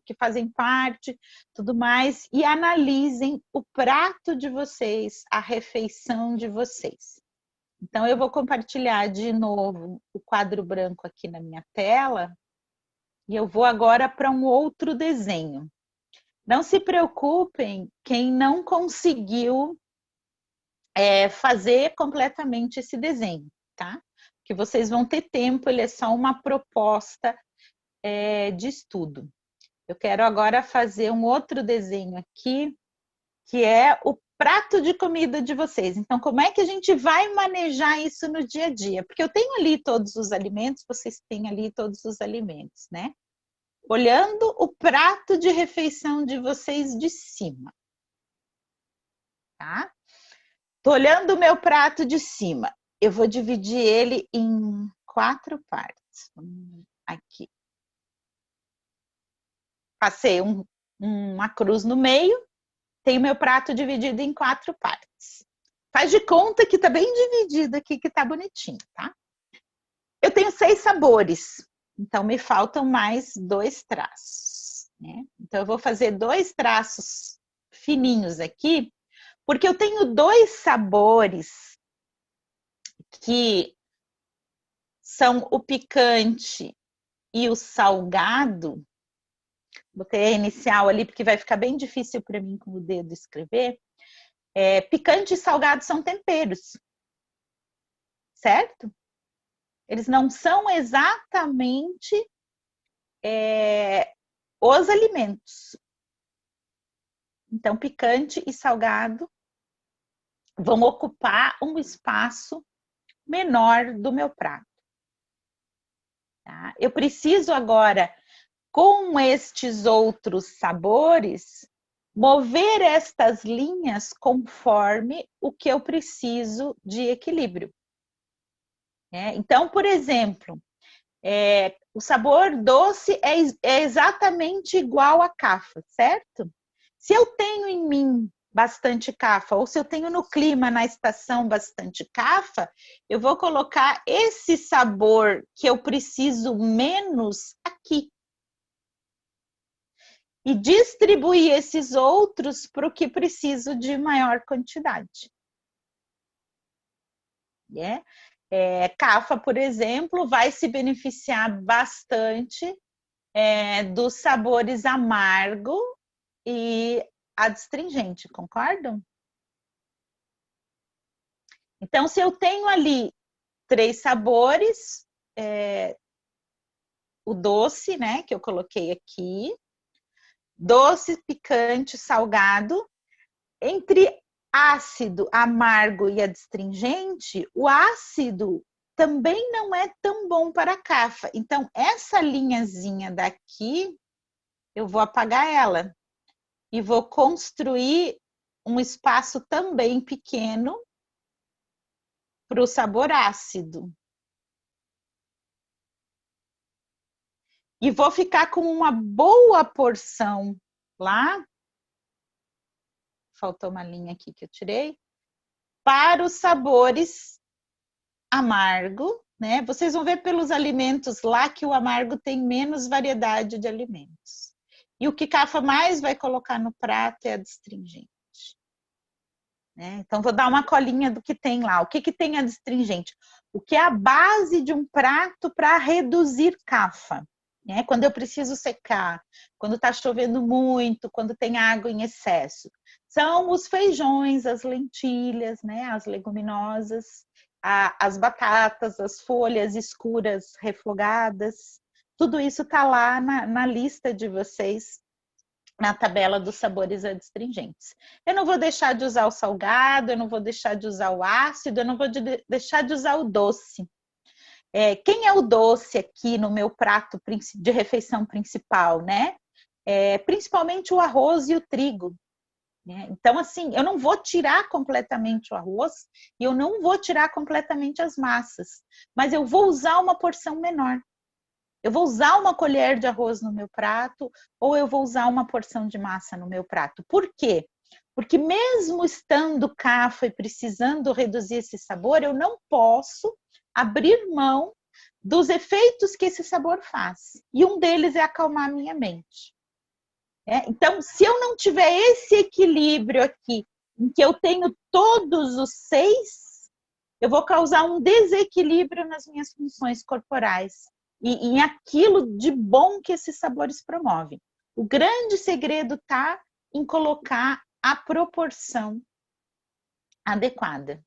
que fazem parte, tudo mais, e analisem o prato de vocês, a refeição de vocês. Então, eu vou compartilhar de novo o quadro branco aqui na minha tela e eu vou agora para um outro desenho. Não se preocupem quem não conseguiu fazer completamente esse desenho, tá? Que vocês vão ter tempo, ele é só uma proposta de estudo. Eu quero agora fazer um outro desenho aqui, que é o prato de comida de vocês. Então, como é que a gente vai manejar isso no dia a dia? Porque eu tenho ali todos os alimentos, vocês têm ali todos os alimentos, né? Olhando o prato de refeição de vocês de cima, tá? Tô olhando o meu prato de cima. Eu vou dividir ele em 4 partes. Aqui. Passei uma cruz no meio. Tem o meu prato dividido em 4 partes. Faz de conta que tá bem dividido aqui, que tá bonitinho, tá? Eu tenho 6 sabores. Então, me faltam mais 2 traços, né? Então, eu vou fazer 2 traços fininhos aqui, porque eu tenho 2 sabores que são o picante e o salgado. Botei a inicial ali porque vai ficar bem difícil para mim com o dedo escrever. Picante e salgado são temperos, certo? Eles não são exatamente os alimentos. Então, picante e salgado vão ocupar um espaço menor do meu prato. Tá? Eu preciso agora, com estes outros sabores, mover estas linhas conforme o que eu preciso de equilíbrio. Então, por exemplo, o sabor doce é exatamente igual a Kapha, certo? Se eu tenho em mim bastante Kapha, ou se eu tenho no clima, na estação, bastante Kapha, eu vou colocar esse sabor que eu preciso menos aqui. E distribuir esses outros para o que preciso de maior quantidade. né? Cafa, por exemplo, vai se beneficiar bastante dos sabores amargo e adstringente, concordam? Então, se eu tenho ali 3 sabores, o doce, né, que eu coloquei aqui, doce, picante, salgado, entre ácido, amargo e adstringente, o ácido também não é tão bom para a cafa. Então, essa linhazinha daqui, eu vou apagar ela e vou construir um espaço também pequeno para o sabor ácido. E vou ficar com uma boa porção lá. Faltou uma linha aqui que eu tirei. Para os sabores amargo, né? Vocês vão ver pelos alimentos lá que o amargo tem menos variedade de alimentos. E o que Cafa mais vai colocar no prato é a adstringente. Né? Então, vou dar uma colinha do que tem lá. O que tem adstringente? O que é a base de um prato para reduzir Cafa. Né? Quando eu preciso secar, quando está chovendo muito, quando tem água em excesso. São os feijões, as lentilhas, né? As leguminosas, as batatas, as folhas escuras refogadas. Tudo isso está lá na lista de vocês, na tabela dos sabores adstringentes. Eu não vou deixar de usar o salgado, eu não vou deixar de usar o ácido, eu não vou deixar de usar o doce. Quem é o doce aqui no meu prato de refeição principal, né? Principalmente o arroz e o trigo. Né? Então, assim, eu não vou tirar completamente o arroz e eu não vou tirar completamente as massas, mas eu vou usar uma porção menor. Eu vou usar uma colher de arroz no meu prato ou eu vou usar uma porção de massa no meu prato. Por quê? Porque mesmo estando cafa e precisando reduzir esse sabor, eu não posso abrir mão dos efeitos que esse sabor faz. E um deles é acalmar a minha mente. Então, se eu não tiver esse equilíbrio aqui, em que eu tenho todos os 6, eu vou causar um desequilíbrio nas minhas funções corporais e em aquilo de bom que esses sabores promovem. O grande segredo está em colocar a proporção adequada.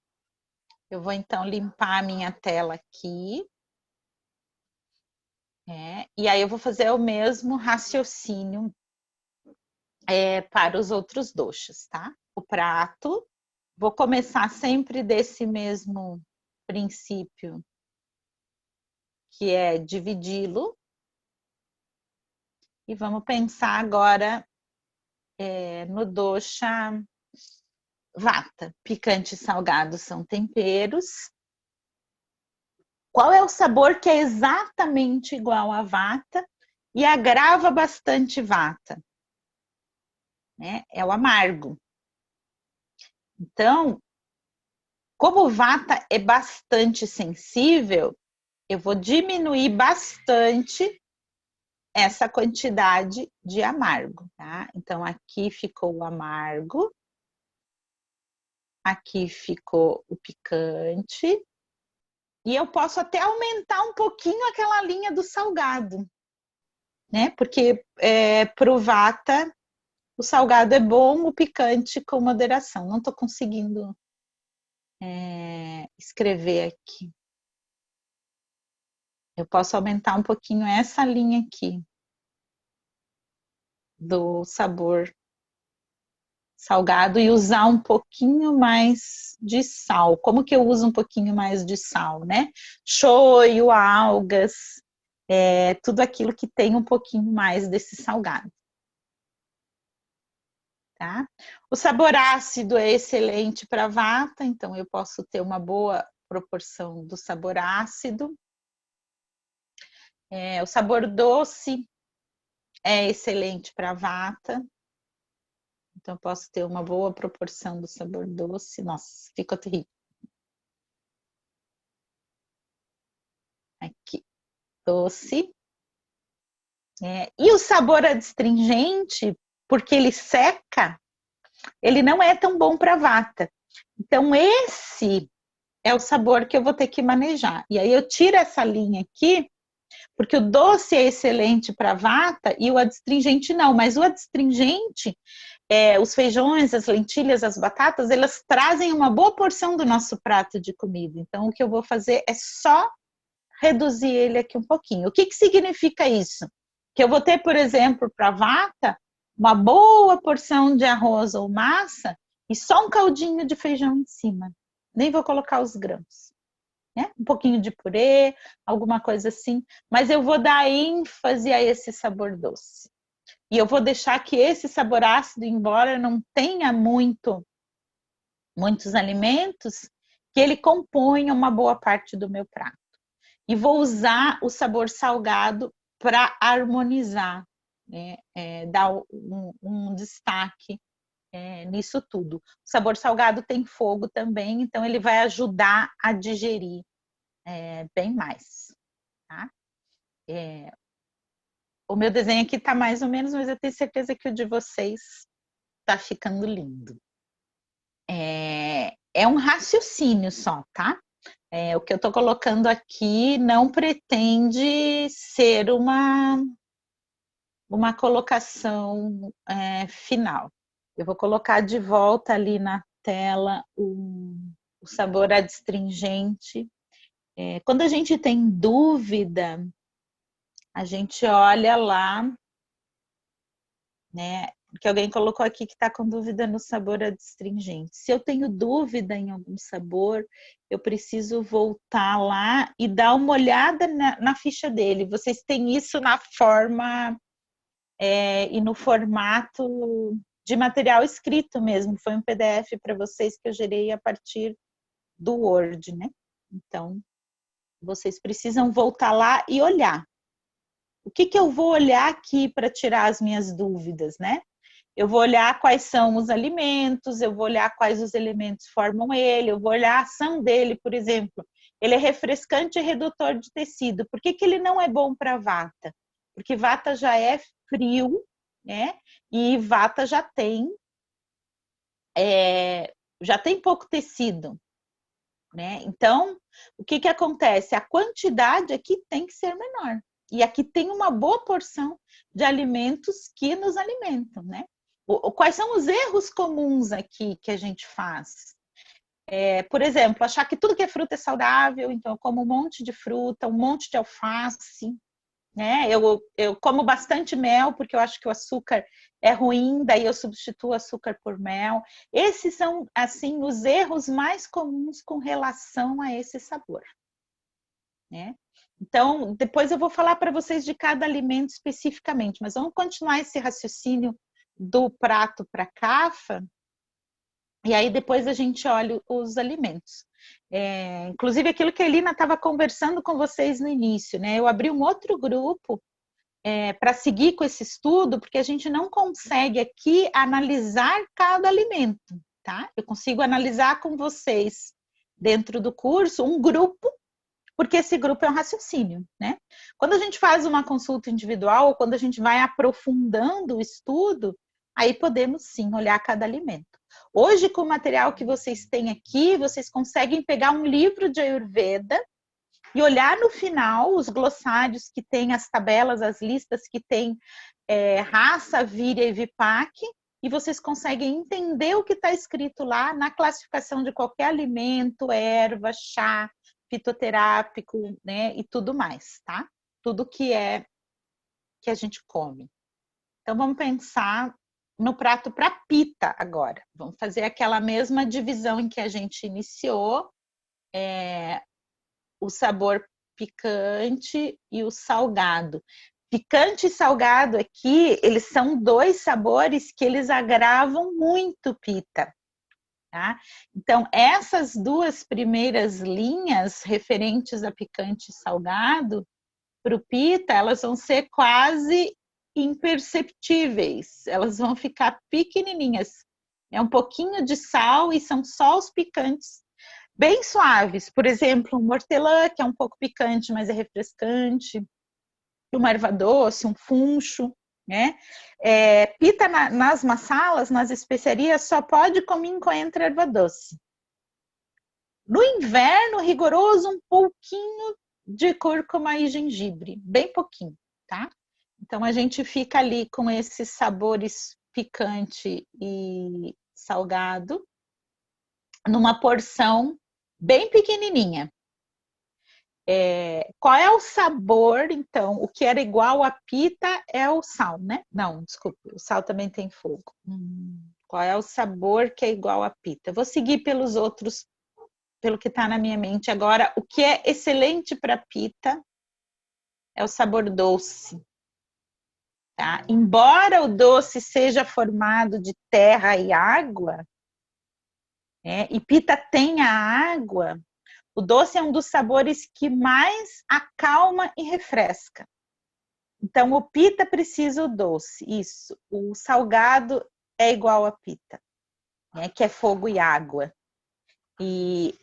Eu vou, então, limpar a minha tela aqui. E aí eu vou fazer o mesmo raciocínio para os outros doshas, tá? O prato, vou começar sempre desse mesmo princípio, que é dividi-lo. E vamos pensar agora no dosha vata. Picante e salgado são temperos. Qual é o sabor que é exatamente igual a vata e agrava bastante vata? É o amargo. Então, como o vata é bastante sensível, eu vou diminuir bastante essa quantidade de amargo, tá? Então, aqui ficou o amargo, aqui ficou o picante, e eu posso até aumentar um pouquinho aquela linha do salgado, né? Porque para o vata, o salgado é bom, o picante com moderação. Não estou conseguindo escrever aqui. Eu posso aumentar um pouquinho essa linha aqui do sabor salgado e usar um pouquinho mais de sal. Como que eu uso um pouquinho mais de sal, né? Shoyu, algas, tudo aquilo que tem um pouquinho mais desse salgado. Tá? O sabor ácido é excelente para vata, então eu posso ter uma boa proporção do sabor ácido. O sabor doce é excelente para vata. Então, eu posso ter uma boa proporção do sabor doce. Nossa, ficou terrível. Aqui, doce. E o sabor adstringente, porque ele seca, ele não é tão bom para vata. Então, esse é o sabor que eu vou ter que manejar. E aí eu tiro essa linha aqui, porque o doce é excelente para vata e o adstringente não, mas o adstringente, os feijões, as lentilhas, as batatas, elas trazem uma boa porção do nosso prato de comida. Então, o que eu vou fazer é só reduzir ele aqui um pouquinho. O que significa isso? Que eu vou ter, por exemplo, para vata, uma boa porção de arroz ou massa e só um caldinho de feijão em cima. Nem vou colocar os grãos. Né? Um pouquinho de purê, alguma coisa assim, mas eu vou dar ênfase a esse sabor doce. E eu vou deixar que esse sabor ácido, embora não tenha muitos alimentos, que ele componha uma boa parte do meu prato. E vou usar o sabor salgado para harmonizar, né? Dar um destaque nisso tudo. O sabor salgado tem fogo também, então ele vai ajudar a digerir bem mais. Tá? O meu desenho aqui está mais ou menos, mas eu tenho certeza que o de vocês está ficando lindo. É um raciocínio só, tá? O que eu estou colocando aqui não pretende ser uma colocação final. Eu vou colocar de volta ali na tela o sabor adstringente. Quando a gente tem dúvida, a gente olha lá, né? Porque alguém colocou aqui que está com dúvida no sabor adstringente. Se eu tenho dúvida em algum sabor, eu preciso voltar lá e dar uma olhada na ficha dele. Vocês têm isso na forma e no formato de material escrito mesmo. Foi um PDF para vocês que eu gerei a partir do Word, né? Então, vocês precisam voltar lá e olhar. O que eu vou olhar aqui para tirar as minhas dúvidas, né? Eu vou olhar quais são os alimentos, eu vou olhar quais os elementos formam ele, eu vou olhar a ação dele, por exemplo. Ele é refrescante e redutor de tecido. Por que ele não é bom para vata? Porque vata já é frio, né? E vata já tem pouco tecido, né? Então, o que acontece? A quantidade aqui tem que ser menor. E aqui tem uma boa porção de alimentos que nos alimentam, né? Quais são os erros comuns aqui que a gente faz? Por exemplo, achar que tudo que é fruta é saudável, então eu como um monte de fruta, um monte de alface, né? Eu como bastante mel, porque eu acho que o açúcar é ruim, daí eu substituo açúcar por mel. Esses são, assim, os erros mais comuns com relação a esse sabor, né? Então, depois eu vou falar para vocês de cada alimento especificamente, mas vamos continuar esse raciocínio do prato para a cafa, e aí depois a gente olha os alimentos. Inclusive aquilo que a Elina estava conversando com vocês no início, né? Eu abri um outro grupo para seguir com esse estudo, porque a gente não consegue aqui analisar cada alimento, tá? Eu consigo analisar com vocês dentro do curso um grupo, porque esse grupo é um raciocínio, né? Quando a gente faz uma consulta individual, ou quando a gente vai aprofundando o estudo, aí podemos sim olhar cada alimento. Hoje, com o material que vocês têm aqui, vocês conseguem pegar um livro de Ayurveda e olhar no final os glossários que tem, as tabelas, as listas que tem raça, vírya e vipac, e vocês conseguem entender o que está escrito lá na classificação de qualquer alimento, erva, chá, fitoterápico, né, e tudo mais, tá? Tudo que a gente come. Então, vamos pensar no prato para pita agora. Vamos fazer aquela mesma divisão em que a gente iniciou, o sabor picante e o salgado. Picante e salgado aqui, eles são dois sabores que eles agravam muito pita. Tá? Então, essas duas primeiras linhas referentes a picante e salgado, para o pita, elas vão ser quase imperceptíveis, elas vão ficar pequenininhas. É um pouquinho de sal e são só os picantes bem suaves. Por exemplo, um hortelã, que é um pouco picante, mas é refrescante, uma erva doce, um funcho, né? Pita nas massalas, nas especiarias, só pode comer com erva doce. No inverno, rigoroso, um pouquinho de cúrcuma e gengibre, bem pouquinho, tá? Então, a gente fica ali com esses sabores picante e salgado, numa porção bem pequenininha. Qual é o sabor, então? O que era igual a pita é o sal, né? Não, desculpe, o sal também tem fogo. Qual é o sabor que é igual a pita? Vou seguir pelos outros, pelo que está na minha mente agora. O que é excelente para pita é o sabor doce. Tá? Embora o doce seja formado de terra e água, e pita tenha água, o doce é um dos sabores que mais acalma e refresca. Então, o pita precisa o doce, isso. O salgado é igual a pita, que é fogo e água. E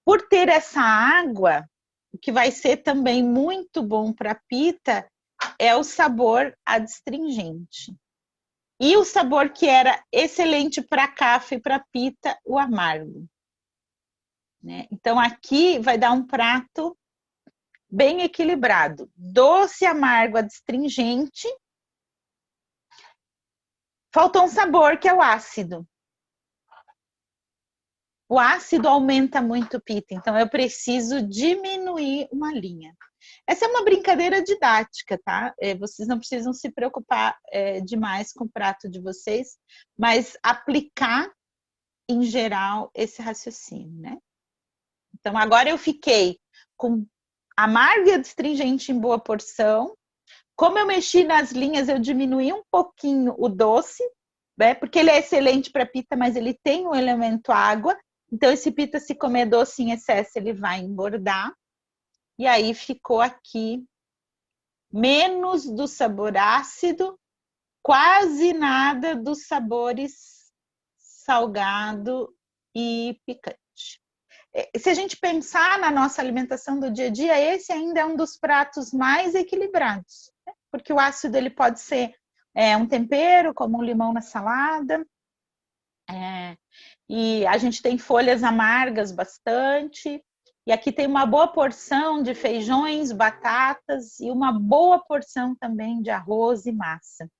por ter essa água, o que vai ser também muito bom para a pita é o sabor adstringente. E o sabor que era excelente para cafa e para pita, o amargo. Então, aqui vai dar um prato bem equilibrado. Doce, amargo, adstringente. Faltou um sabor, que é o ácido. O ácido aumenta muito o pita, então eu preciso diminuir uma linha. Essa é uma brincadeira didática, tá? Vocês não precisam se preocupar demais com o prato de vocês, mas aplicar, em geral, esse raciocínio, né? Então, agora eu fiquei com amargo e adstringente em boa porção. Como eu mexi nas linhas, eu diminuí um pouquinho o doce, né? Porque ele é excelente para pita, mas ele tem o elemento água. Então, esse pita, se comer doce em excesso, ele vai engordar. E aí ficou aqui menos do sabor ácido, quase nada dos sabores salgado e picante. Se a gente pensar na nossa alimentação do dia a dia, esse ainda é um dos pratos mais equilibrados, né? Porque o ácido ele pode ser um tempero, como um limão na salada, e a gente tem folhas amargas bastante, e aqui tem uma boa porção de feijões, batatas e uma boa porção também de arroz e massa.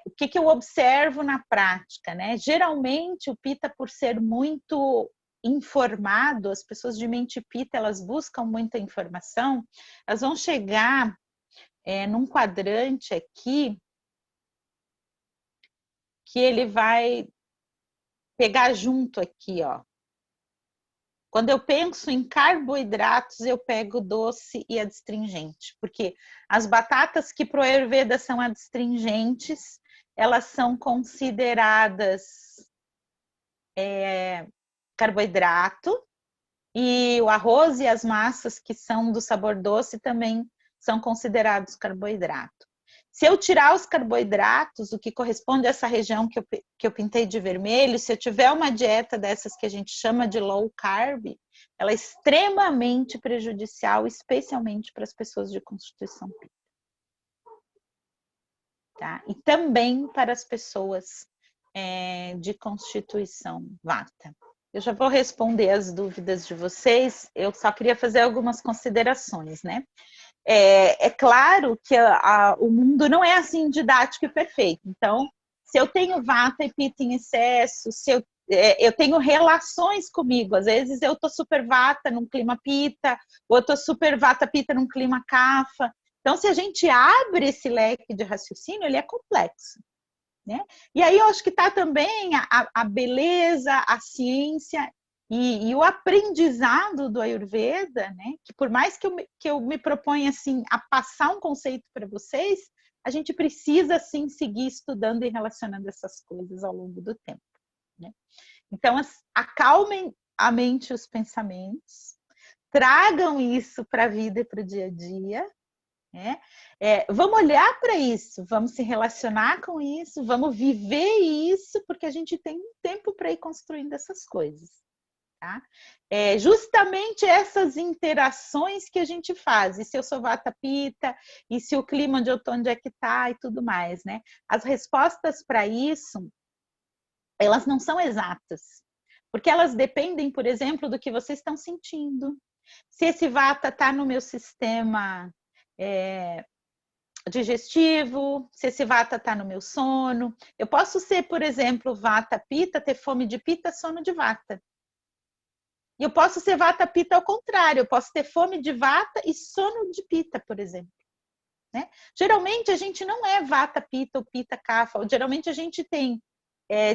O que eu observo na prática, né? Geralmente o pita, por ser muito informado, as pessoas de mente pita, elas buscam muita informação, elas vão chegar num quadrante aqui que ele vai pegar junto aqui, ó. Quando eu penso em carboidratos, eu pego doce e adstringente, porque as batatas que pro Ayurveda são adstringentes, elas são consideradas carboidrato, e o arroz e as massas que são do sabor doce também são considerados carboidrato. Se eu tirar os carboidratos, o que corresponde a essa região que eu pintei de vermelho, se eu tiver uma dieta dessas que a gente chama de low carb, ela é extremamente prejudicial, especialmente para as pessoas de constituição pita. Tá? E também para as pessoas de constituição vata. Eu já vou responder as dúvidas de vocês, eu só queria fazer algumas considerações, né? É claro que o mundo não é assim didático e perfeito. Então, se eu tenho vata e pita em excesso, se eu tenho relações comigo, às vezes eu tô super vata num clima pita, ou eu tô super vata pita num clima kapha. Então, se a gente abre esse leque de raciocínio, ele é complexo, né? E aí eu acho que está também a beleza, a ciência e o aprendizado do Ayurveda, né? Que por mais que eu me proponha assim, a passar um conceito para vocês, a gente precisa assim, seguir estudando e relacionando essas coisas ao longo do tempo, né? Então, acalmem a mente e os pensamentos, tragam isso para a vida e para o dia a dia, né? Vamos olhar para isso, vamos se relacionar com isso, vamos viver isso, porque a gente tem um tempo para ir construindo essas coisas. Tá? Justamente essas interações que a gente faz, e se eu sou vata pita, e se o clima de outono onde é que está e tudo mais, né? As respostas para isso, elas não são exatas, Porque elas dependem, por exemplo, do que vocês estão sentindo. Se esse vata está no meu sistema digestivo, se esse vata está no meu sono. Eu posso ser, por exemplo, vata pita, ter fome de pita, sono de vata. E eu posso ser vata pita ao contrário, eu posso ter fome de vata e sono de pita, por exemplo. Né? Geralmente a gente não é vata pita ou pita kapha, geralmente a gente tem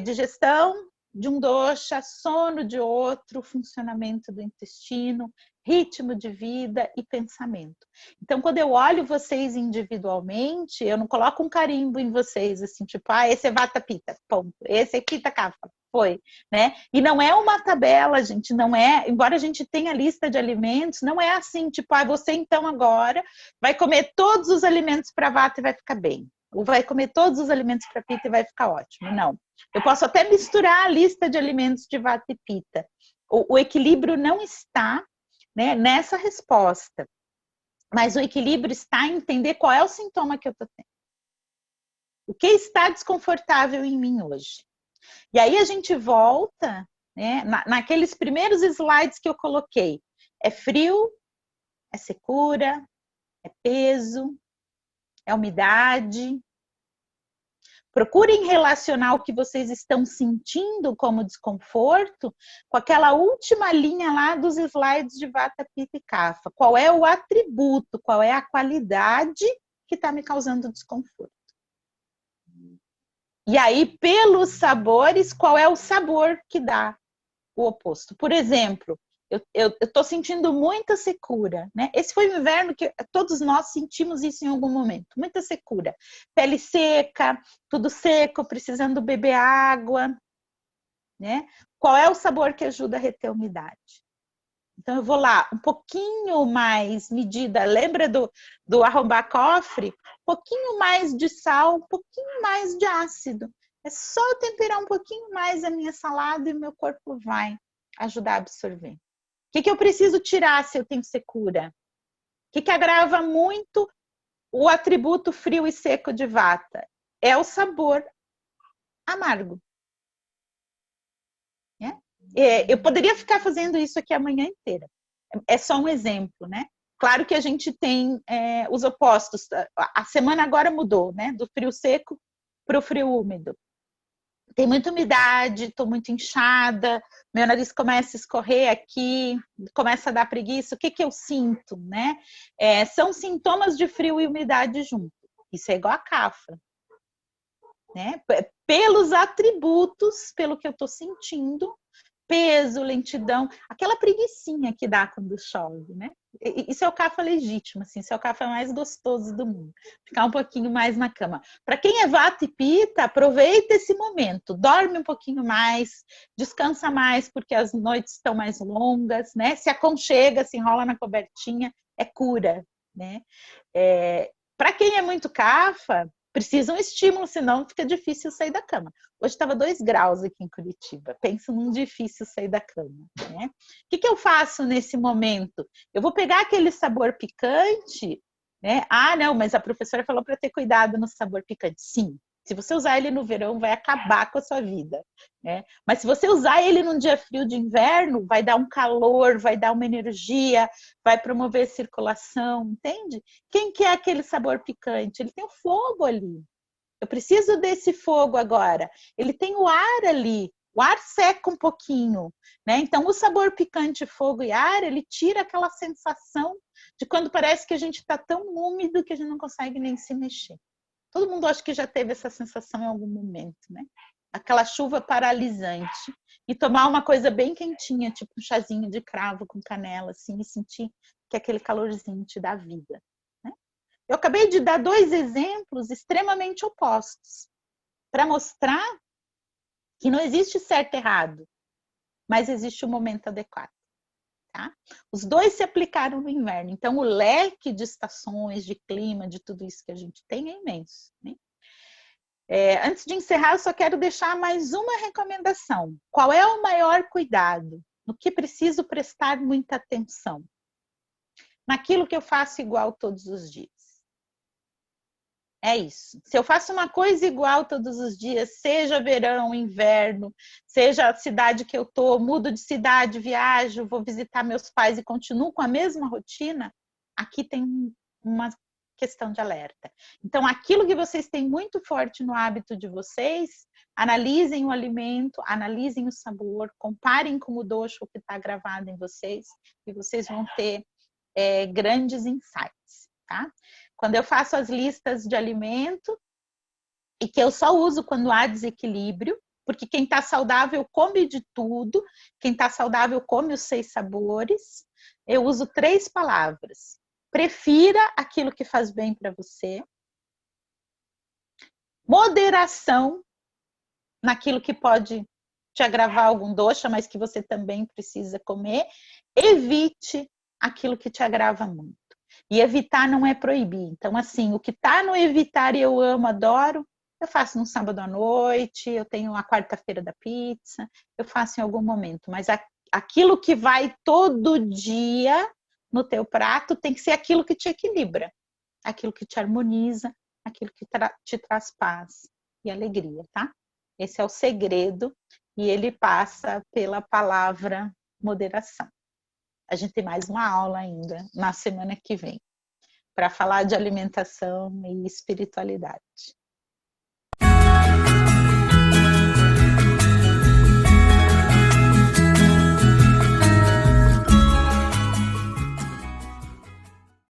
digestão de um dosha, sono de outro, funcionamento do intestino, ritmo de vida e pensamento. Então, quando eu olho vocês individualmente, eu não coloco um carimbo em vocês, assim, tipo, esse é vata pita, ponto. Esse é pita kapha, foi, né? E não é uma tabela, gente, não é, embora a gente tenha lista de alimentos, não é assim, tipo, você então agora vai comer todos os alimentos para vata e vai ficar bem. Ou vai comer todos os alimentos para pita e vai ficar ótimo. Não. Eu posso até misturar a lista de alimentos de vata e pita. O equilíbrio não está, né, nessa resposta. Mas o equilíbrio está em entender qual é o sintoma que eu estou tendo. O que está desconfortável em mim hoje? E aí a gente volta, né, naqueles primeiros slides que eu coloquei. É frio, é secura, é peso, é umidade. Procurem relacionar o que vocês estão sentindo como desconforto com aquela última linha lá dos slides de Vata, Pitta e Kapha. Qual é o atributo, qual é a qualidade que está me causando desconforto? E aí, pelos sabores, qual é o sabor que dá o oposto? Por exemplo, eu estou sentindo muita secura, né? Esse foi o inverno que todos nós sentimos isso em algum momento, muita secura. Pele seca, tudo seco, precisando beber água, né? Qual é o sabor que ajuda a reter a umidade? Então eu vou lá, um pouquinho mais medida, lembra do arrombar cofre? Um pouquinho mais de sal, um pouquinho mais de ácido. É só temperar um pouquinho mais a minha salada e o meu corpo vai ajudar a absorver. O que eu preciso tirar se eu tenho secura? O que agrava muito o atributo frio e seco de vata? É o sabor amargo. Né? Eu poderia ficar fazendo isso aqui a manhã inteira. É só um exemplo, né? Claro que a gente tem os opostos. A semana agora mudou, né? Do frio seco para o frio úmido. Tem muita umidade, estou muito inchada, meu nariz começa a escorrer aqui, começa a dar preguiça. O que eu sinto, né? São sintomas de frio e umidade junto. Isso é igual a Kapha. Né? Pelos atributos, pelo que eu estou sentindo, peso, lentidão, aquela preguicinha que dá quando chove, né? Isso é o Kapha legítimo, assim, isso é o Kapha mais gostoso do mundo. Ficar um pouquinho mais na cama. Para quem é vata e pita, aproveita esse momento, dorme um pouquinho mais, descansa mais, porque as noites estão mais longas, né? Se aconchega, se enrola na cobertinha, é cura, né? Para quem é muito Kapha, precisa um estímulo, senão fica difícil sair da cama. Hoje estava 2 graus aqui em Curitiba. Penso num difícil sair da cama. Né? O que eu faço nesse momento? Eu vou pegar aquele sabor picante, né? Não, mas a professora falou para ter cuidado no sabor picante. Sim, se você usar ele no verão, vai acabar com a sua vida. Né? Mas se você usar ele num dia frio de inverno, vai dar um calor, vai dar uma energia, vai promover circulação, entende? Quem quer aquele sabor picante? Ele tem o fogo ali. Eu preciso desse fogo agora. Ele tem o ar ali. O ar seca um pouquinho, né? Então, o sabor picante, fogo e ar, ele tira aquela sensação de quando parece que a gente está tão úmido que a gente não consegue nem se mexer. Todo mundo acho que já teve essa sensação em algum momento, né? Aquela chuva paralisante. E tomar uma coisa bem quentinha, tipo um chazinho de cravo com canela, assim, e sentir que aquele calorzinho te dá vida. Né? Eu acabei de dar 2 exemplos extremamente opostos para mostrar que não existe certo e errado, mas existe o momento adequado. Tá? Os 2 se aplicaram no inverno, então o leque de estações, de clima, de tudo isso que a gente tem é imenso. Né? Antes de encerrar, eu só quero deixar mais uma recomendação. Qual é o maior cuidado? No que preciso prestar muita atenção? Naquilo que eu faço igual todos os dias. É isso. Se eu faço uma coisa igual todos os dias, seja verão, inverno, seja a cidade que eu tô, mudo de cidade, viajo, vou visitar meus pais e continuo com a mesma rotina, aqui tem uma questão de alerta. Então, aquilo que vocês têm muito forte no hábito de vocês, analisem o alimento, analisem o sabor, comparem com o dosho que está gravado em vocês, e vocês vão ter grandes insights, tá? Quando eu faço as listas de alimento, e que eu só uso quando há desequilíbrio, porque quem está saudável come de tudo, quem está saudável come os 6 sabores, eu uso 3 palavras. Prefira aquilo que faz bem para você, moderação naquilo que pode te agravar algum dosha, mas que você também precisa comer, evite aquilo que te agrava muito. E evitar não é proibir. Então, assim, o que está no evitar e eu amo, adoro, eu faço no sábado à noite, eu tenho a quarta-feira da pizza, eu faço em algum momento. Mas aquilo que vai todo dia no teu prato tem que ser aquilo que te equilibra, aquilo que te harmoniza, aquilo que te traz paz e alegria, tá? Esse é o segredo e ele passa pela palavra moderação. A gente tem mais uma aula ainda na semana que vem para falar de alimentação e espiritualidade.